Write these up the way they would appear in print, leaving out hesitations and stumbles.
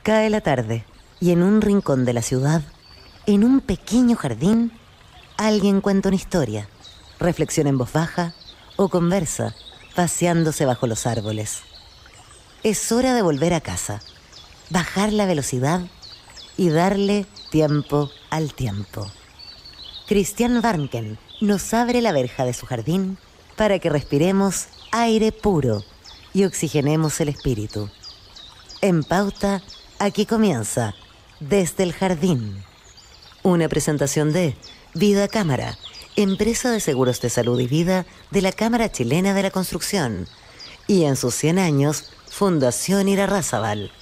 Cae la tarde y en un rincón de la ciudad, en un pequeño jardín, alguien cuenta una historia, reflexiona en voz baja o conversa, paseándose bajo los árboles. Es hora de volver a casa, bajar la velocidad y darle tiempo al tiempo. Christian Warnken nos abre la verja de su jardín para que respiremos aire puro y oxigenemos el espíritu. En Pauta, aquí comienza Desde el Jardín. Una presentación de Vida Cámara, empresa de seguros de salud y vida de la Cámara Chilena de la Construcción. Y en sus 100 años, Fundación Irarrázaval.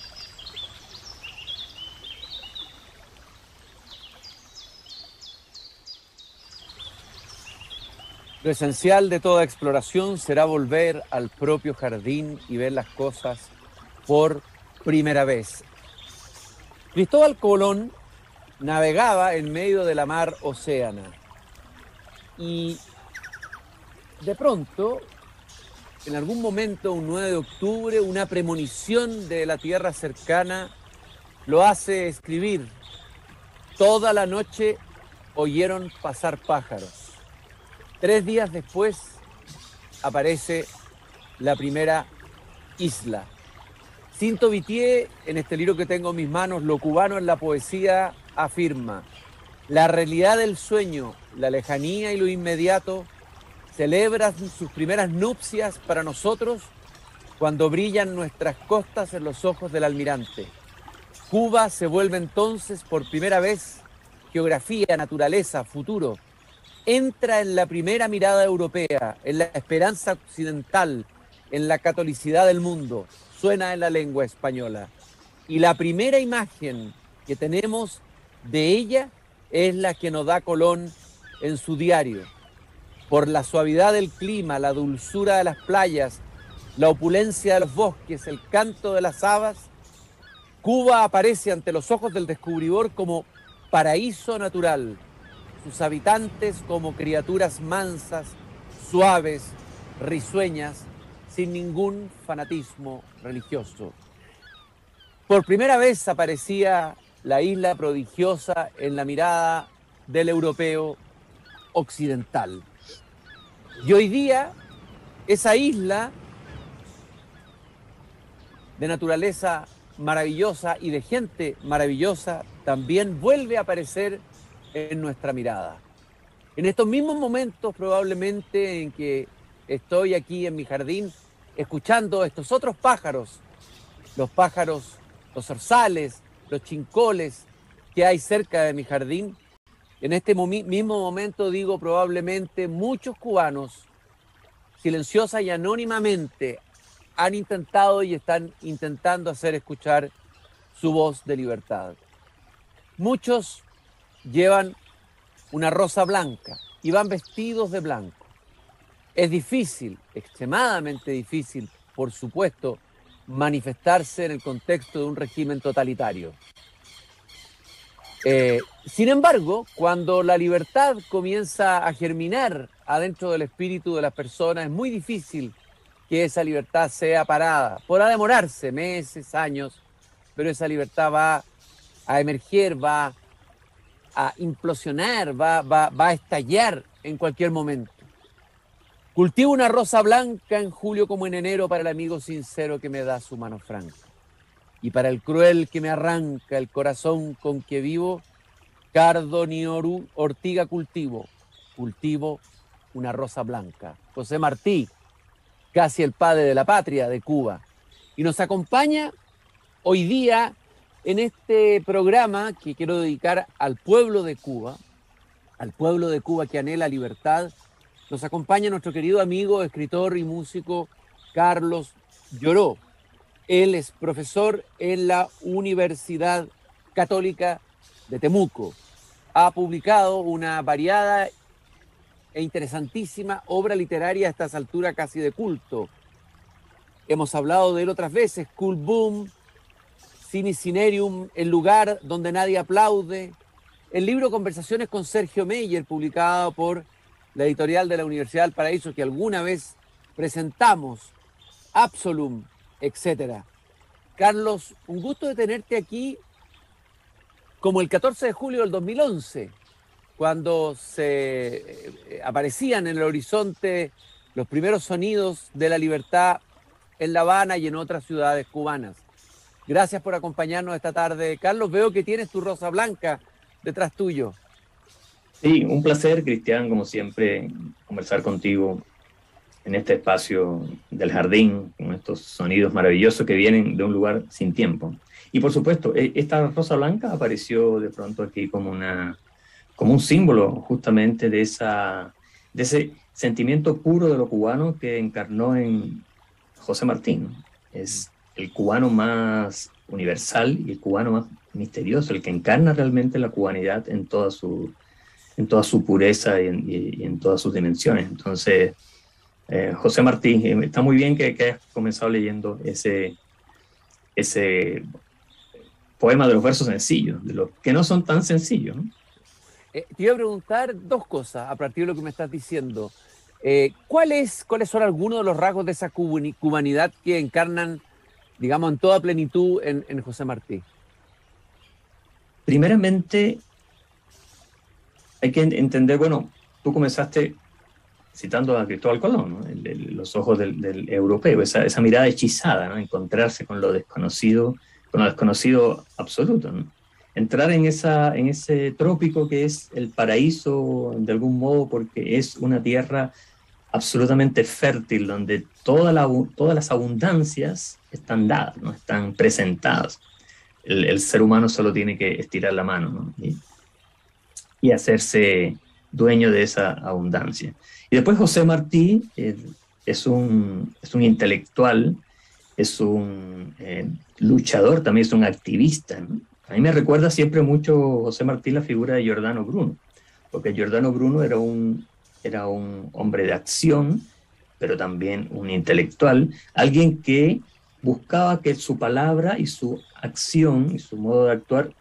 Lo esencial de toda exploración será volver al propio jardín y ver las cosas por primera vez. Cristóbal Colón navegaba en medio de la mar Océana y de pronto, en algún momento, un 9 de octubre, una premonición de la tierra cercana lo hace escribir: toda la noche oyeron pasar pájaros. 3 días después aparece la primera isla. Cinto Vitier, en este libro que tengo en mis manos, Lo cubano en la poesía, afirma: la realidad del sueño, la lejanía y lo inmediato celebran sus primeras nupcias para nosotros cuando brillan nuestras costas en los ojos del almirante. Cuba se vuelve entonces por primera vez geografía, naturaleza, futuro. Entra en la primera mirada europea, en la esperanza occidental, en la catolicidad del mundo. Suena en la lengua española. Y la primera imagen que tenemos de ella es la que nos da Colón en su diario. Por la suavidad del clima, la dulzura de las playas, la opulencia de los bosques, el canto de las habas, Cuba aparece ante los ojos del descubridor como paraíso natural. Sus habitantes como criaturas mansas, suaves, risueñas, sin ningún fanatismo religioso. Por primera vez aparecía la isla prodigiosa en la mirada del europeo occidental. Y hoy día, esa isla de naturaleza maravillosa y de gente maravillosa también vuelve a aparecer en nuestra mirada. En estos mismos momentos, probablemente, en que estoy aquí en mi jardín escuchando estos otros pájaros, los pájaros, los zorzales, los chincoles que hay cerca de mi jardín, en este mismo momento digo, probablemente muchos cubanos, silenciosa y anónimamente, han intentado y están intentando hacer escuchar su voz de libertad. Muchos llevan una rosa blanca y van vestidos de blanco. Es difícil, extremadamente difícil, por supuesto, manifestarse en el contexto de un régimen totalitario. Sin embargo, cuando la libertad comienza a germinar adentro del espíritu de las personas, es muy difícil que esa libertad sea parada. Podrá demorarse meses, años, pero esa libertad va a emerger, va a implosionar, va a estallar en cualquier momento. Cultivo una rosa blanca en julio como en enero para el amigo sincero que me da su mano franca. Y para el cruel que me arranca el corazón con que vivo, cardo ni ortiga cultivo una rosa blanca. José Martí, casi el padre de la patria de Cuba. Y nos acompaña hoy día en este programa que quiero dedicar al pueblo de Cuba que anhela libertad. Nos acompaña nuestro querido amigo, escritor y músico Carlos Lloró. Él es profesor en la Universidad Católica de Temuco. Ha publicado una variada e interesantísima obra literaria a estas alturas casi de culto. Hemos hablado de él otras veces: Cool Boom, Cine Cinerium, El lugar donde nadie aplaude, el libro Conversaciones con Sergio Meyer, publicado por la editorial de la Universidad del Paraíso, que alguna vez presentamos, Absolum, etc. Carlos, un gusto de tenerte aquí como el 14 de julio del 2011, cuando se aparecían en el horizonte los primeros sonidos de la libertad en La Habana y en otras ciudades cubanas. Gracias por acompañarnos esta tarde. Carlos, veo que tienes tu rosa blanca detrás tuyo. Sí, un placer, Cristian, como siempre, conversar contigo en este espacio del jardín, con estos sonidos maravillosos que vienen de un lugar sin tiempo. Y por supuesto, esta rosa blanca apareció de pronto aquí como un símbolo justamente de ese sentimiento puro de lo cubano que encarnó en José Martí, ¿no? Es el cubano más universal y el cubano más misterioso, el que encarna realmente la cubanidad en toda su pureza y en todas sus dimensiones. Entonces, José Martí, está muy bien que hayas comenzado leyendo ese poema de los versos sencillos, de los que no son tan sencillos, ¿no? Te iba a preguntar dos cosas a partir de lo que me estás diciendo. ¿Cuáles son algunos de los rasgos de esa cubanidad que encarnan, digamos, en toda plenitud en José Martí? Primeramente, hay que entender, bueno, tú comenzaste citando a Cristóbal Colón, ¿no? Los ojos del europeo, esa mirada hechizada, ¿no? Encontrarse con lo desconocido absoluto, ¿no? Entrar en ese trópico que es el paraíso de algún modo, porque es una tierra absolutamente fértil, donde todas las abundancias están dadas, ¿no? Están presentadas. El ser humano solo tiene que estirar la mano, ¿no? Y hacerse dueño de esa abundancia. Y después José Martí es un intelectual, es un luchador, también es un activista, ¿no? A mí me recuerda siempre mucho José Martí la figura de Giordano Bruno, porque Giordano Bruno era un hombre de acción, pero también un intelectual, alguien que buscaba que su palabra y su acción y su modo de actuar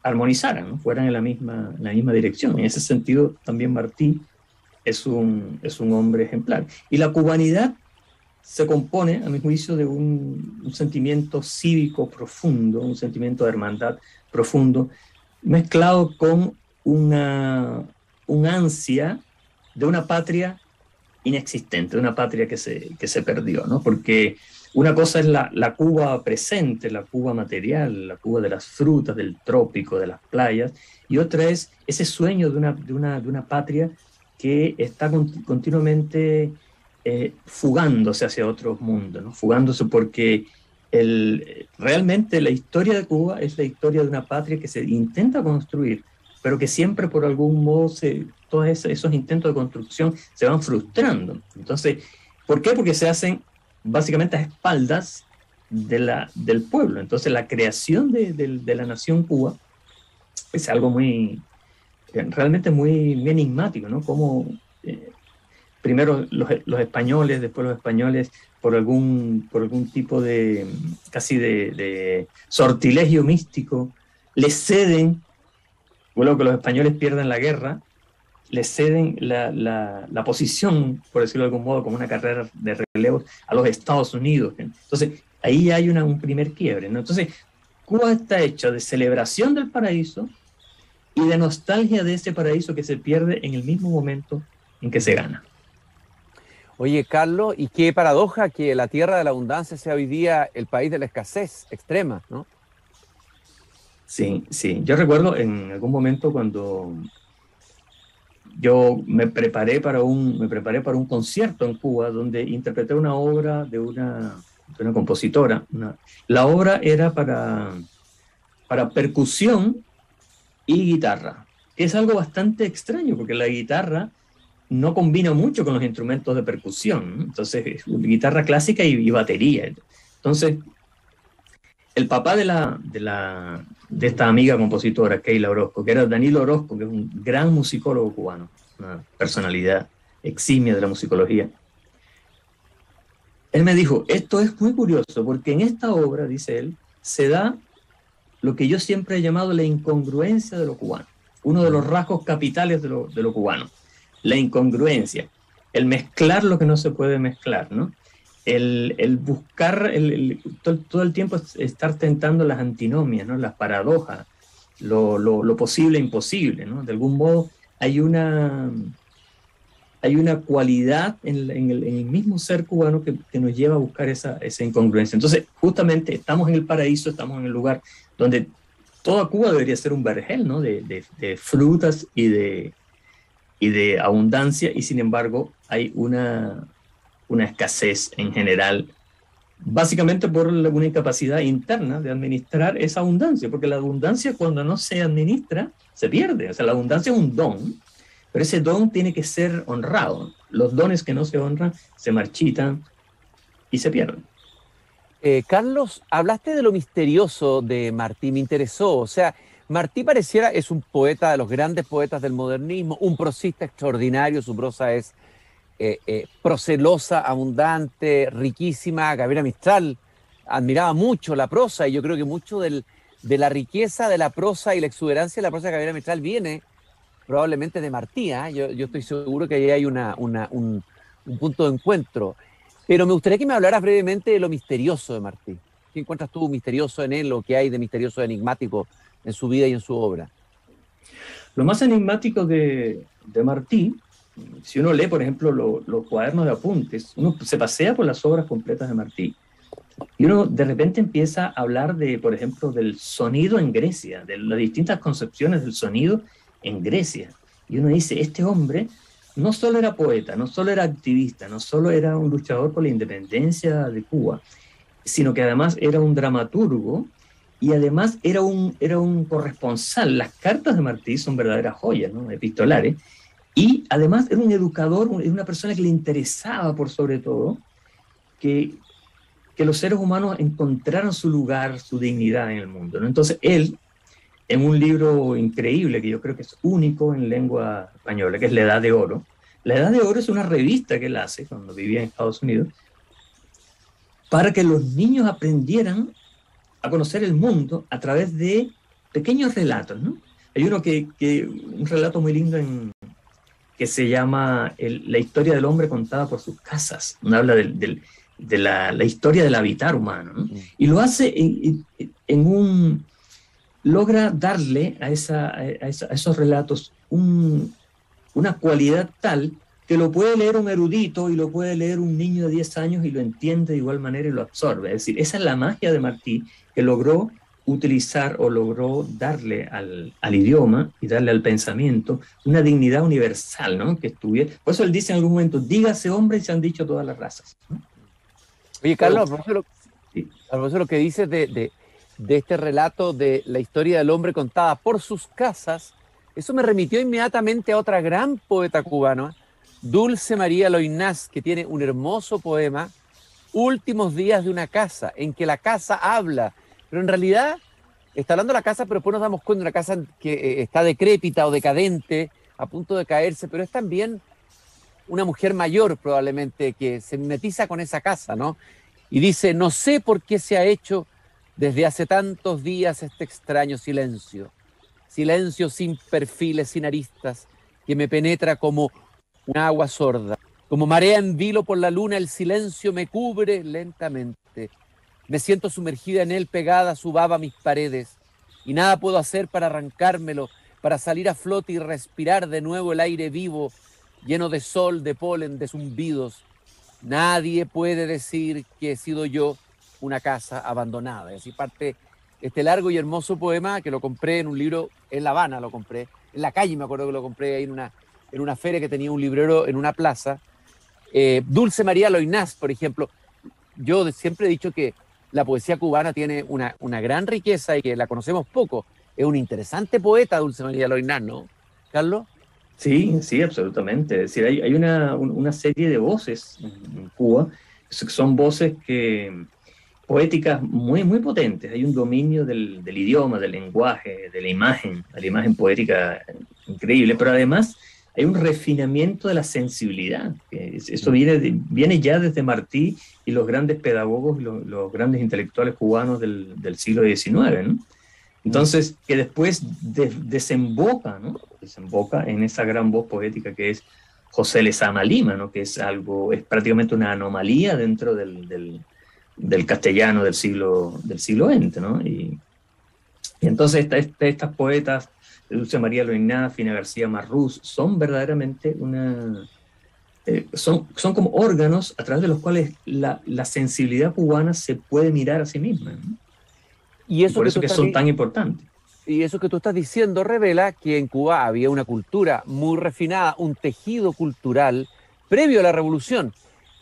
armonizaran, ¿no? Fueran en la misma dirección. En ese sentido, también Martí es un hombre ejemplar. Y la cubanidad se compone, a mi juicio, de un sentimiento cívico profundo, un sentimiento de hermandad profundo, mezclado con un ansia de una patria inexistente, de una patria que se perdió, ¿no? Porque una cosa es la Cuba presente, la Cuba material, la Cuba de las frutas, del trópico, de las playas, y otra es ese sueño de una patria que está continuamente fugándose hacia otros mundos, ¿no? Fugándose porque realmente la historia de Cuba es la historia de una patria que se intenta construir, pero que siempre por algún modo todos esos intentos de construcción se van frustrando. Entonces, ¿por qué? Porque se hacen básicamente a espaldas del pueblo. Entonces, la creación de la nación Cuba es algo realmente muy enigmático, ¿no? Como primero los españoles, después los españoles, por algún tipo de casi de sortilegio místico, les ceden, luego que los españoles pierden la guerra, les ceden la posición, por decirlo de algún modo, como una carrera de relevos a los Estados Unidos. Entonces, ahí hay un primer quiebre, ¿no? Entonces, Cuba está hecha de celebración del paraíso y de nostalgia de ese paraíso que se pierde en el mismo momento en que se gana. Oye, Carlos, y qué paradoja que la tierra de la abundancia sea hoy día el país de la escasez extrema, ¿no? Sí, sí. Yo recuerdo en algún momento cuando yo me preparé para un concierto en Cuba donde interpreté una obra de una compositora. La obra era para percusión y guitarra, que es algo bastante extraño porque la guitarra no combina mucho con los instrumentos de percusión, ¿no? Entonces, guitarra clásica y batería. Entonces, el papá de esta amiga compositora, Keila Orozco, que era Danilo Orozco, que es un gran musicólogo cubano, una personalidad eximia de la musicología, él me dijo, esto es muy curioso, porque en esta obra, dice él, se da lo que yo siempre he llamado la incongruencia de lo cubano, uno de los rasgos capitales de lo cubano, la incongruencia, el mezclar lo que no se puede mezclar, ¿no? el buscar, todo el tiempo estar tentando las antinomias, ¿no? Las paradojas, lo posible e imposible, ¿no? De algún modo hay una cualidad en el mismo ser cubano que nos lleva a buscar esa incongruencia. Entonces, justamente estamos en el paraíso, estamos en el lugar donde toda Cuba debería ser un vergel, ¿no? De frutas y de abundancia, y sin embargo hay una escasez en general, básicamente por una incapacidad interna de administrar esa abundancia, porque la abundancia, cuando no se administra, se pierde. O sea, la abundancia es un don, pero ese don tiene que ser honrado. Los dones que no se honran se marchitan y se pierden. Carlos, hablaste de lo misterioso de Martí, me interesó. O sea, Martí pareciera, es un poeta de los grandes poetas del modernismo, un prosista extraordinario, su prosa es procelosa, abundante, riquísima. Gabriela Mistral admiraba mucho la prosa, y yo creo que mucho de la riqueza de la prosa y la exuberancia de la prosa de Gabriela Mistral viene probablemente de Martí, ¿eh? Yo estoy seguro que ahí hay un punto de encuentro. Pero me gustaría que me hablaras brevemente de lo misterioso de Martí. ¿Qué encuentras tú misterioso en él, o qué hay de misterioso, enigmático en su vida y en su obra? Lo más enigmático de Martí, si uno lee, por ejemplo, los cuadernos de apuntes, uno se pasea por las obras completas de Martí, y uno de repente empieza a hablar de, por ejemplo, del sonido en Grecia, de las distintas concepciones del sonido en Grecia. Y uno dice, este hombre no solo era poeta, no solo era activista, no solo era un luchador por la independencia de Cuba, sino que además era un dramaturgo, y además era un corresponsal. Las cartas de Martí son verdaderas joyas, ¿no? Epistolares. Y además era un educador, una persona que le interesaba, por sobre todo, que los seres humanos encontraran su lugar, su dignidad en el mundo, ¿no? Entonces él, en un libro increíble que yo creo que es único en lengua española, que es La Edad de Oro. La Edad de Oro es una revista que él hace cuando vivía en Estados Unidos para que los niños aprendieran a conocer el mundo a través de pequeños relatos, ¿no? Hay un relato muy lindo que se llama La historia del hombre contada por sus casas. Habla de la historia del habitar humano, ¿no? Y lo hace logra darle a esos relatos una cualidad tal que lo puede leer un erudito y lo puede leer un niño de 10 años y lo entiende de igual manera y lo absorbe. Es decir, esa es la magia de Martí, que logró utilizar o logró darle al idioma y darle al pensamiento una dignidad universal, ¿no? Que estuviera. Por eso él dice en algún momento, dígase hombre, y se han dicho todas las razas, ¿no? Oye, Carlos, a propósito de lo que dices de este relato de la historia del hombre contada por sus casas, eso me remitió inmediatamente a otra gran poeta cubana, Dulce María Loynaz, que tiene un hermoso poema, Últimos días de una casa, en que la casa habla, pero en realidad está hablando de la casa, pero después nos damos cuenta de una casa que está decrépita o decadente, a punto de caerse, pero es también una mujer mayor probablemente que se mimetiza con esa casa, ¿no? Y dice, no sé por qué se ha hecho desde hace tantos días este extraño silencio, silencio sin perfiles, sin aristas, que me penetra como un agua sorda, como marea en vilo por la luna, el silencio me cubre lentamente. Me siento sumergida en él, pegada a su baba mis paredes, y nada puedo hacer para arrancármelo, para salir a flote y respirar de nuevo el aire vivo, lleno de sol, de polen, de zumbidos. Nadie puede decir que he sido yo una casa abandonada. Y así parte este largo y hermoso poema, que lo compré en un libro en La Habana, lo compré, en la calle me acuerdo que lo compré ahí en una feria que tenía un librero en una plaza. Dulce María Loynaz, por ejemplo, yo siempre he dicho que la poesía cubana tiene una gran riqueza y que la conocemos poco. Es un interesante poeta, Dulce María Loynaz, ¿no, Carlos? Sí, sí, absolutamente. Es decir, hay una serie de voces en Cuba, que son voces poéticas muy, muy potentes. Hay un dominio del idioma, del lenguaje, de la imagen poética increíble, pero además hay un refinamiento de la sensibilidad. Eso viene ya desde Martí y los grandes pedagogos, los grandes intelectuales cubanos del siglo XIX, ¿no? Entonces, que después desemboca, ¿no? Desemboca en esa gran voz poética que es José Lezama Lima, ¿no? Que es prácticamente una anomalía dentro del castellano del siglo XX, ¿no? Y entonces estas poetas, Dulce María Loiná, Fina García Marrús, son verdaderamente son como órganos a través de los cuales la sensibilidad cubana se puede mirar a sí misma, ¿no? Y Y por eso que son tan importantes. Y eso que tú estás diciendo revela que en Cuba había una cultura muy refinada, un tejido cultural previo a la revolución,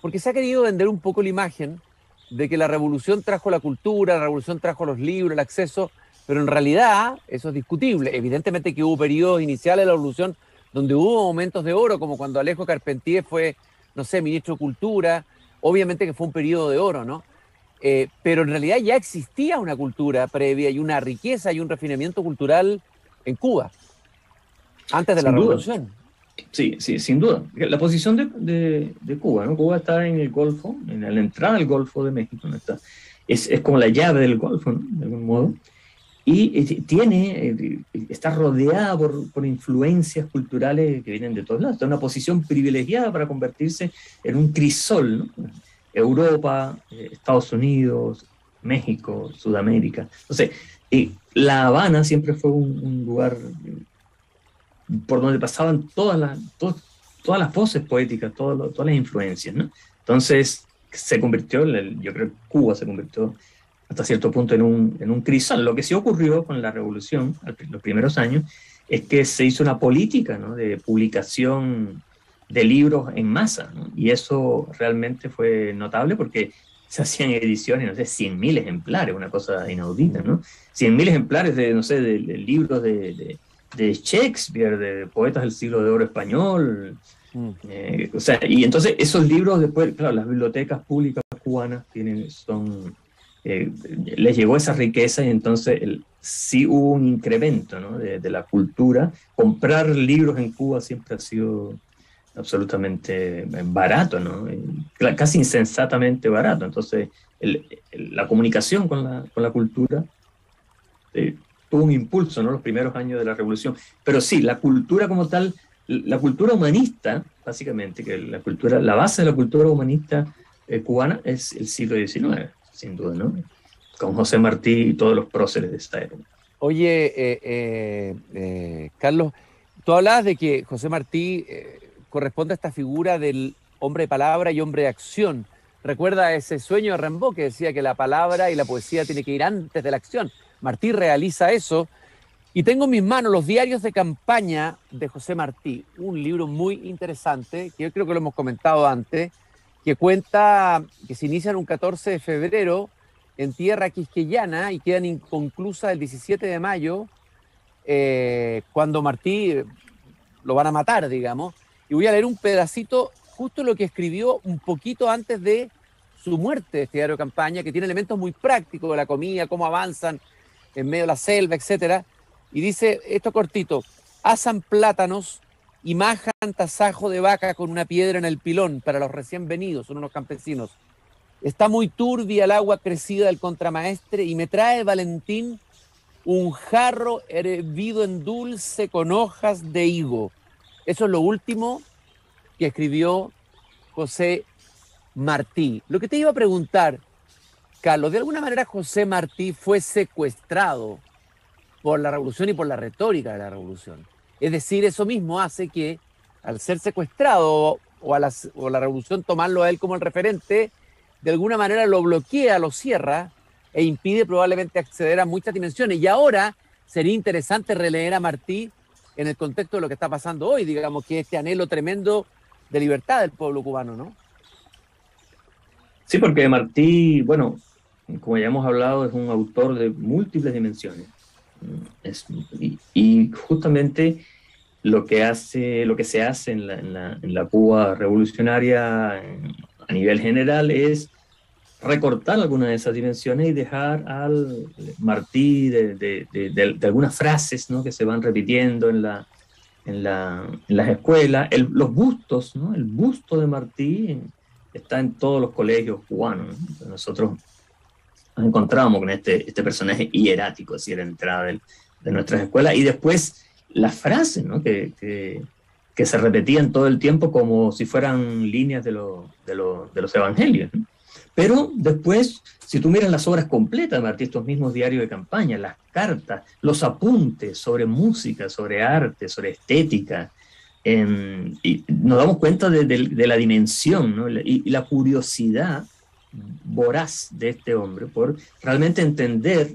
porque se ha querido vender un poco la imagen de que la revolución trajo la cultura, la revolución trajo los libros, el acceso, pero en realidad eso es discutible. Evidentemente que hubo periodos iniciales de la revolución donde hubo momentos de oro, como cuando Alejo Carpentier fue, no sé, ministro de Cultura, obviamente que fue un periodo de oro, ¿no? Pero en realidad ya existía una cultura previa y una riqueza y un refinamiento cultural en Cuba, antes de la Sin duda. revolución. Sí, sí, sin duda. La posición de Cuba, ¿no? Cuba está en el Golfo, en la entrada al Golfo de México, ¿no? Es como la llave del Golfo, ¿no? De algún modo. Y está rodeada por influencias culturales que vienen de todos lados. Está en una posición privilegiada para convertirse en un crisol, ¿no? Europa, Estados Unidos, México, Sudamérica. Entonces, La Habana siempre fue un lugar por donde pasaban todas las voces poéticas, todas las influencias, ¿no? Entonces, se convirtió, yo creo que Cuba se convirtió hasta cierto punto en un crisol. Lo que sí ocurrió con la revolución, los primeros años, es que se hizo una política, ¿no? De publicación de libros en masa, ¿no? Y eso realmente fue notable porque se hacían ediciones, no sé, 100.000 ejemplares, una cosa inaudita, ¿no? 100.000 ejemplares de, no sé, de libros de Shakespeare, de poetas del siglo de oro español. O sea, y entonces esos libros después, claro, las bibliotecas públicas cubanas les llegó esa riqueza y entonces sí hubo un incremento, ¿no? de la cultura. Comprar libros en Cuba siempre ha sido absolutamente barato, ¿no? Casi insensatamente barato. Entonces la comunicación con la cultura tuvo un impulso, ¿no? Los primeros años de la revolución. Pero sí, la cultura como tal, la cultura humanista, básicamente, que la base de la cultura humanista cubana es el siglo XIX, sin duda, ¿no? Con José Martí y todos los próceres de esta época. Oye, Carlos, tú hablabas de que José Martí corresponde a esta figura del hombre de palabra y hombre de acción. Recuerda ese sueño de Rimbaud que decía que la palabra y la poesía tiene que ir antes de la acción. Martí realiza eso. Y tengo en mis manos los diarios de campaña de José Martí, un libro muy interesante, que yo creo que lo hemos comentado antes, que cuenta que se inicia un 14 de febrero en tierra quisqueyana y quedan inconclusas el 17 de mayo, cuando Martí lo van a matar, digamos. Y voy a leer un pedacito, justo lo que escribió un poquito antes de su muerte, este diario de campaña, que tiene elementos muy prácticos de la comida, cómo avanzan en medio de la selva, etcétera. Y dice esto cortito: asan plátanos y majan tasajo de vaca con una piedra en el pilón para los recién venidos, son unos campesinos. Está muy turbia el agua crecida del contramaestre y me trae Valentín un jarro hervido en dulce con hojas de higo. Eso es lo último que escribió José Martí. Lo que te iba a preguntar, Carlos, de alguna manera José Martí fue secuestrado por la revolución y por la retórica de la revolución. Es decir, eso mismo hace que al ser secuestrado o la revolución tomarlo a él como el referente, de alguna manera lo bloquea, lo cierra e impide probablemente acceder a muchas dimensiones. Y ahora sería interesante releer a Martí en el contexto de lo que está pasando hoy, digamos, que este anhelo tremendo de libertad del pueblo cubano, ¿no? Sí, porque Martí, bueno, como ya hemos hablado, es un autor de múltiples dimensiones. Y justamente lo que se hace en la Cuba revolucionaria a nivel general es recortar algunas de esas dimensiones y dejar al Martí de algunas frases, ¿no? Que se van repitiendo en las escuelas. Los bustos, ¿no? El busto de Martí está en todos los colegios cubanos, ¿no? Nosotros nos encontramos con este personaje hierático, así a la entrada de nuestras escuelas, y después las frases, ¿no? que que se repetían todo el tiempo como si fueran líneas de los evangelios, ¿no? Pero después, si tú miras las obras completas de Martí, estos mismos diarios de campaña, las cartas, los apuntes sobre música, sobre arte, sobre estética, y nos damos cuenta de la dimensión, ¿no? y la curiosidad voraz de este hombre por realmente entender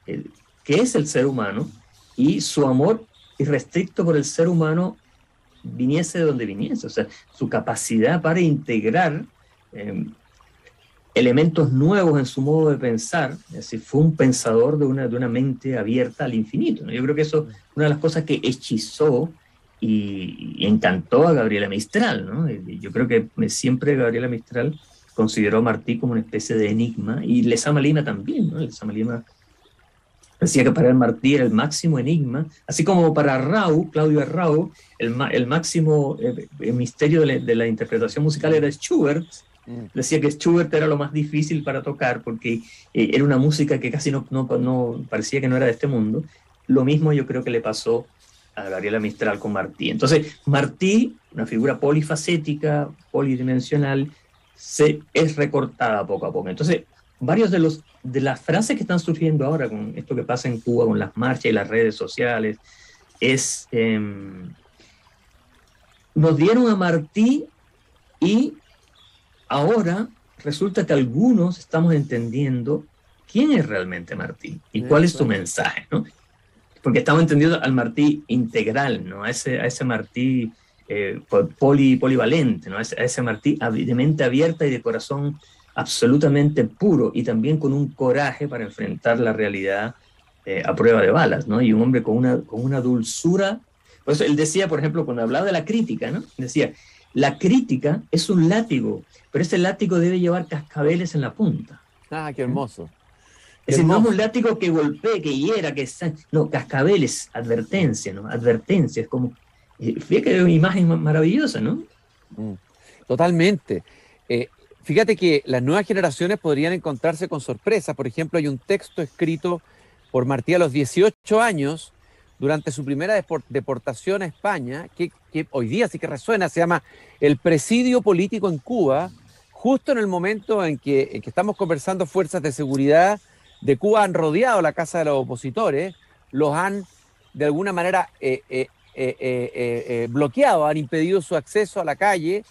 qué es el ser humano, y su amor irrestricto por el ser humano viniese de donde viniese, o sea, su capacidad para integrar elementos nuevos en su modo de pensar. Es decir, fue un pensador de una mente abierta al infinito, ¿no? Yo creo que eso es una de las cosas que hechizó y encantó a Gabriela Mistral, ¿no? Yo creo que siempre Gabriela Mistral consideró a Martí como una especie de enigma, y Lezama Lima también, ¿no? Lezama Lima decía que para el Martí era el máximo enigma, así como para Arrau, Claudio Arrau, el máximo misterio de la interpretación musical era Schubert. Decía que Schubert era lo más difícil para tocar porque era una música que casi no parecía que no era de este mundo. Lo mismo yo creo que le pasó a Gabriela Mistral con Martí. Entonces, Martí, una figura polifacética, polidimensional, es recortada poco a poco. Entonces, varios de las frases que están surgiendo ahora con esto que pasa en Cuba, con las marchas y las redes sociales, nos dieron a Martí, y ahora resulta que algunos estamos entendiendo quién es realmente Martí y cuál es su mensaje, ¿no? Porque estamos entendiendo al Martí integral, ¿no? A ese Martí polivalente, ¿no? A ese Martí de mente abierta y de corazón absolutamente puro, y también con un coraje para enfrentar la realidad a prueba de balas, ¿no? Y un hombre con una dulzura. Por eso él decía, por ejemplo, cuando hablaba de la crítica, ¿no? Decía, la crítica es un látigo, pero ese látigo debe llevar cascabeles en la punta. Ah, qué hermoso. Es decir, no es un látigo que golpee, que hiera, no, cascabeles, advertencia, ¿no? Advertencia, es como, fíjate que es una imagen maravillosa, ¿no? Totalmente. Fíjate que las nuevas generaciones podrían encontrarse con sorpresas. Por ejemplo, hay un texto escrito por Martí a los 18 años, durante su primera deportación a España, que hoy día sí que resuena, se llama El presidio político en Cuba, justo en el momento en que estamos conversando. Fuerzas de seguridad de Cuba han rodeado la casa de los opositores, los han de alguna manera bloqueado, han impedido su acceso a la calle.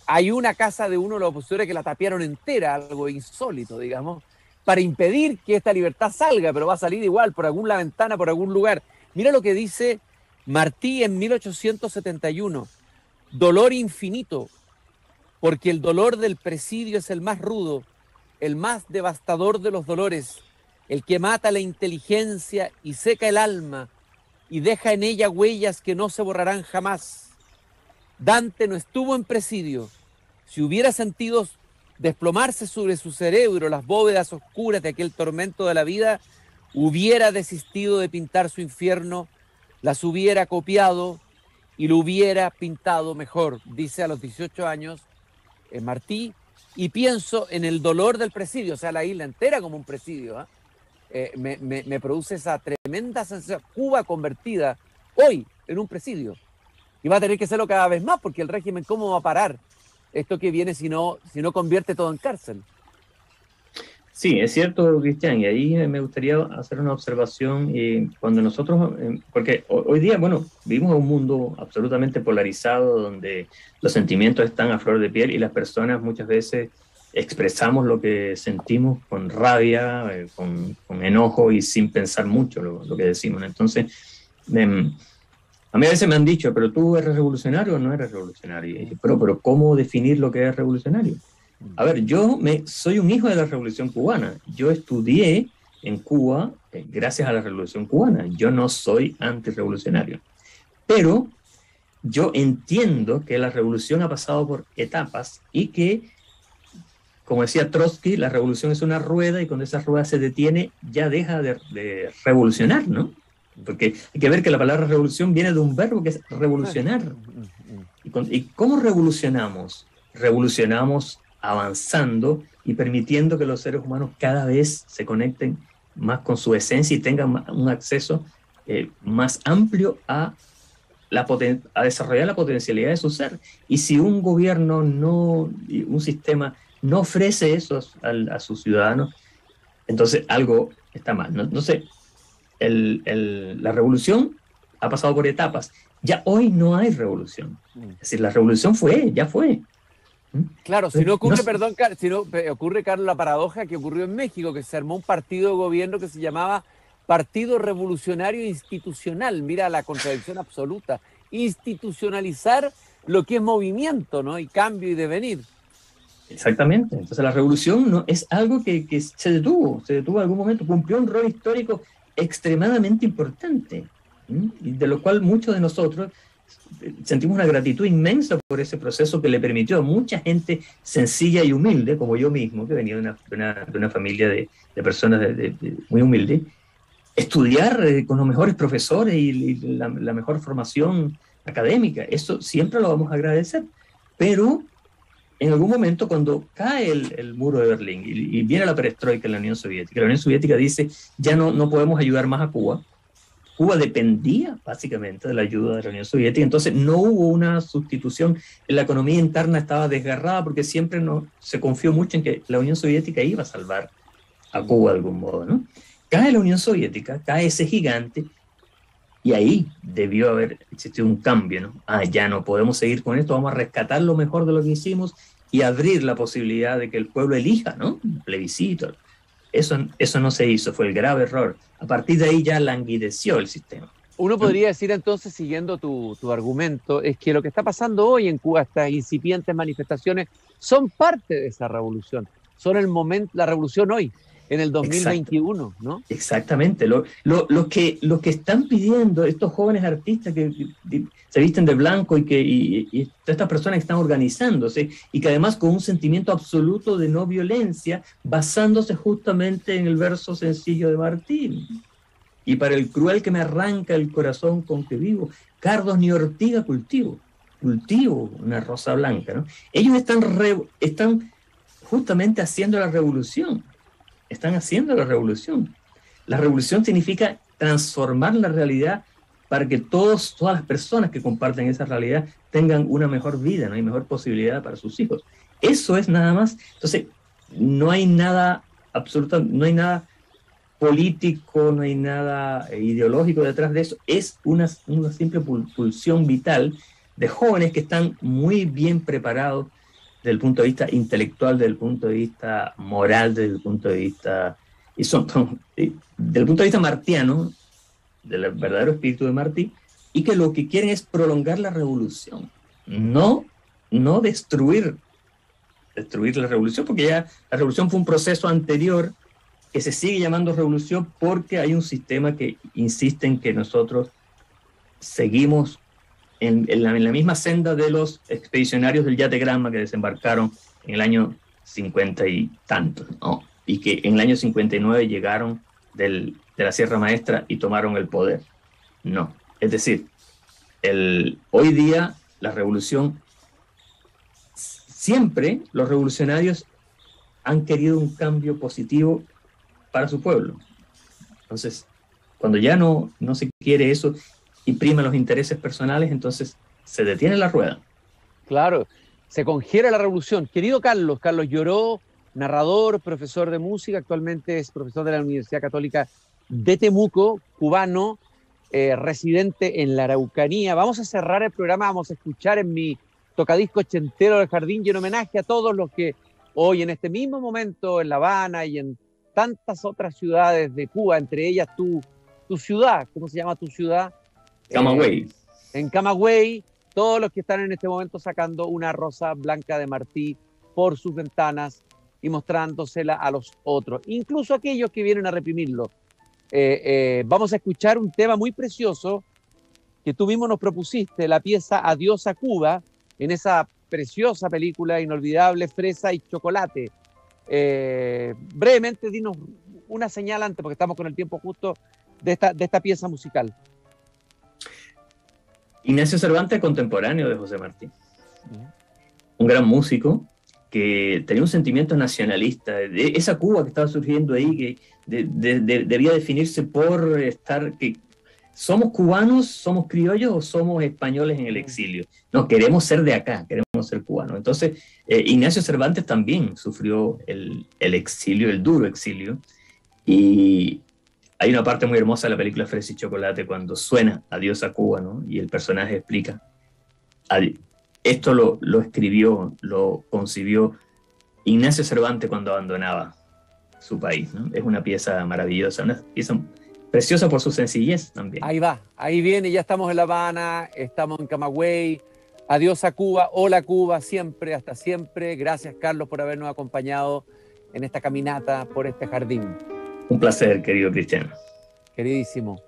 Hay una casa de uno de los opositores que la tapiaron entera, algo insólito, digamos, para impedir que esta libertad salga, pero va a salir igual por alguna ventana, por algún lugar. Mira lo que dice Martí en 1871, dolor infinito, porque el dolor del presidio es el más rudo, el más devastador de los dolores, el que mata la inteligencia y seca el alma y deja en ella huellas que no se borrarán jamás. Dante no estuvo en presidio. Si hubiera sentido desplomarse sobre su cerebro las bóvedas oscuras de aquel tormento de la vida, hubiera desistido de pintar su infierno, las hubiera copiado y lo hubiera pintado mejor, dice a los 18 años Martí, y pienso en el dolor del presidio, o sea, la isla entera como un presidio, me produce esa tremenda sensación. Cuba convertida hoy en un presidio, y va a tener que serlo cada vez más, porque el régimen, ¿cómo va a parar esto que viene si no convierte todo en cárcel? Sí, es cierto, Cristian, y ahí me gustaría hacer una observación. Cuando nosotros, porque hoy día, bueno, vivimos en un mundo absolutamente polarizado, donde los sentimientos están a flor de piel y las personas muchas veces expresamos lo que sentimos con rabia, con enojo y sin pensar mucho lo que decimos. Entonces, a mí a veces me han dicho, pero tú eres revolucionario o no eres revolucionario. Pero ¿cómo definir lo que es revolucionario? A ver, yo soy un hijo de la Revolución Cubana. Yo estudié en Cuba gracias a la Revolución Cubana. Yo no soy antirrevolucionario. Pero yo entiendo que la revolución ha pasado por etapas y que, como decía Trotsky, la revolución es una rueda y cuando esa rueda se detiene ya deja de revolucionar, ¿no? Porque hay que ver que la palabra revolución viene de un verbo que es revolucionar. ¿Y cómo revolucionamos? Revolucionamos avanzando y permitiendo que los seres humanos cada vez se conecten más con su esencia y tengan un acceso más amplio a a desarrollar la potencialidad de su ser. Y si un gobierno un sistema no ofrece eso a sus ciudadanos, entonces algo está mal. No sé, la revolución ha pasado por etapas. Ya hoy no hay revolución. Es decir, la revolución ya fue. Claro, si no ocurre, si no ocurre, Carlos, la paradoja que ocurrió en México, que se armó un partido de gobierno que se llamaba Partido Revolucionario Institucional. Mira la contradicción absoluta. Institucionalizar lo que es movimiento, ¿no? Y cambio y devenir. Exactamente. Entonces la revolución no es algo que se detuvo en algún momento, cumplió un rol histórico extremadamente importante, y de lo cual muchos de nosotros sentimos una gratitud inmensa por ese proceso que le permitió a mucha gente sencilla y humilde, como yo mismo, que venía de una familia de personas muy humildes, estudiar con los mejores profesores y la mejor formación académica. Eso siempre lo vamos a agradecer. Pero en algún momento, cuando cae el muro de Berlín y viene la perestroika en la Unión Soviética dice, ya no podemos ayudar más a Cuba. Cuba dependía básicamente de la ayuda de la Unión Soviética, entonces no hubo una sustitución. La economía interna estaba desgarrada porque siempre se confió mucho en que la Unión Soviética iba a salvar a Cuba de algún modo, ¿no? Cae la Unión Soviética, cae ese gigante, y ahí debió haber existido un cambio, ¿no? Ya no podemos seguir con esto, vamos a rescatar lo mejor de lo que hicimos y abrir la posibilidad de que el pueblo elija, ¿no? Un plebiscito. Eso no se hizo, fue el grave error. A partir de ahí ya languideció el sistema. Uno podría decir entonces, siguiendo tu argumento, es que lo que está pasando hoy en Cuba, estas incipientes manifestaciones, son parte de esa revolución. Son el momento, la revolución hoy, en el 2021, ¿no? Exactamente. Lo que están pidiendo estos jóvenes artistas que se visten de blanco y todas estas personas que están organizándose y que además con un sentimiento absoluto de no violencia, basándose justamente en el verso sencillo de Martín. Y para el cruel que me arranca el corazón con que vivo, cardos ni ortiga cultivo una rosa blanca, ¿no? Ellos están justamente haciendo la revolución. Están haciendo la revolución. La revolución significa transformar la realidad para que todas las personas que comparten esa realidad tengan una mejor vida, ¿no? Y mejor posibilidad para sus hijos. Eso es nada más. Entonces, no hay nada no hay nada político, no hay nada ideológico detrás de eso. Es una simple pulsión vital de jóvenes que están muy bien preparados desde el punto de vista intelectual, desde el punto de vista moral, desde el punto de vista desde el punto de vista martiano, del verdadero espíritu de Martí, y que lo que quieren es prolongar la revolución, no destruir la revolución, porque ya la revolución fue un proceso anterior que se sigue llamando revolución porque hay un sistema que insiste en que nosotros seguimos en la misma senda de los expedicionarios del Yate Granma que desembarcaron en el año 50 y tantos, ¿no? Y que en el año 59 llegaron de la Sierra Maestra y tomaron el poder. No, es decir, hoy día la revolución, siempre los revolucionarios han querido un cambio positivo para su pueblo. Entonces, cuando ya no se quiere eso y prima los intereses personales, entonces se detiene la rueda. Claro, se congela la revolución. Querido Carlos Lloró, narrador, profesor de música, actualmente es profesor de la Universidad Católica de Temuco, cubano, residente en la Araucanía. Vamos a cerrar el programa, vamos a escuchar en mi tocadisco ochentero del Jardín y en homenaje a todos los que hoy en este mismo momento en La Habana y en tantas otras ciudades de Cuba, entre ellas tu ciudad, ¿cómo se llama tu ciudad? Camagüey. En Camagüey, todos los que están en este momento sacando una rosa blanca de Martí por sus ventanas y mostrándosela a los otros, incluso aquellos que vienen a reprimirlo. Vamos a escuchar un tema muy precioso que tú mismo nos propusiste, la pieza Adiós a Cuba, en esa preciosa película inolvidable Fresa y Chocolate. Brevemente, dinos una señal antes, porque estamos con el tiempo justo, de esta pieza musical. Ignacio Cervantes, contemporáneo de José Martí. Un gran músico que tenía un sentimiento nacionalista, de esa Cuba que estaba surgiendo ahí, que debía definirse por ¿somos cubanos, somos criollos o somos españoles en el exilio? No, queremos ser de acá, queremos ser cubanos. Entonces, Ignacio Cervantes también sufrió el exilio, el duro exilio, y hay una parte muy hermosa de la película Fresa y Chocolate cuando suena Adiós a Cuba, ¿no? Y el personaje explica, esto lo escribió, lo concibió Ignacio Cervantes cuando abandonaba su país, ¿no? Es una pieza maravillosa, una pieza preciosa por su sencillez también. Ahí va, ahí viene, ya estamos en La Habana, estamos en Camagüey. Adiós a Cuba, hola Cuba, siempre, hasta siempre. Gracias, Carlos, por habernos acompañado en esta caminata por este jardín. Un placer, querido Cristiano. Queridísimo.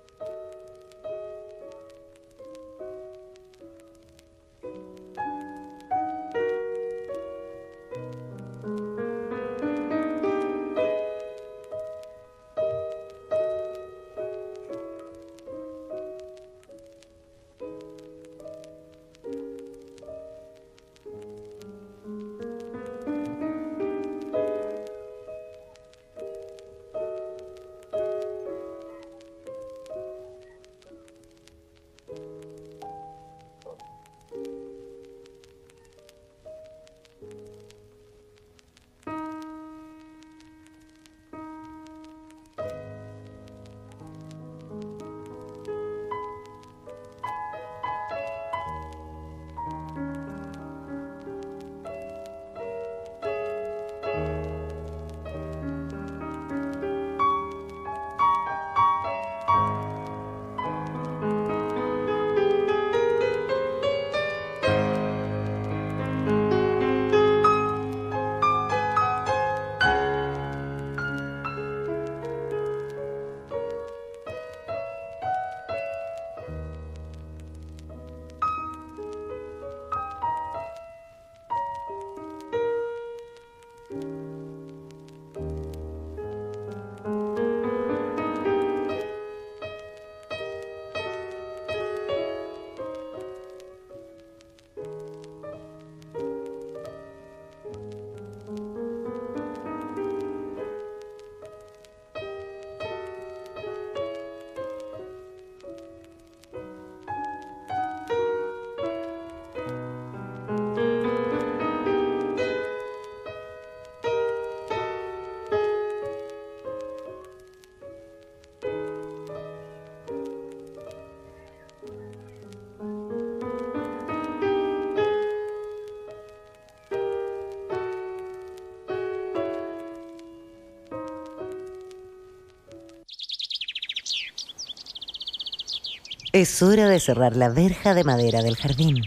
Es hora de cerrar la verja de madera del jardín.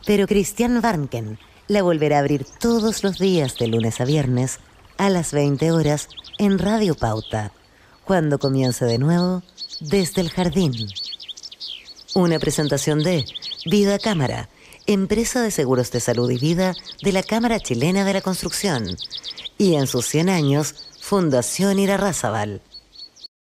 Pero Christian Warnken la volverá a abrir todos los días de lunes a viernes a las 20 horas en Radio Pauta, cuando comience de nuevo Desde el Jardín. Una presentación de Vida Cámara, empresa de seguros de salud y vida de la Cámara Chilena de la Construcción. Y en sus 100 años, Fundación Irarrázaval.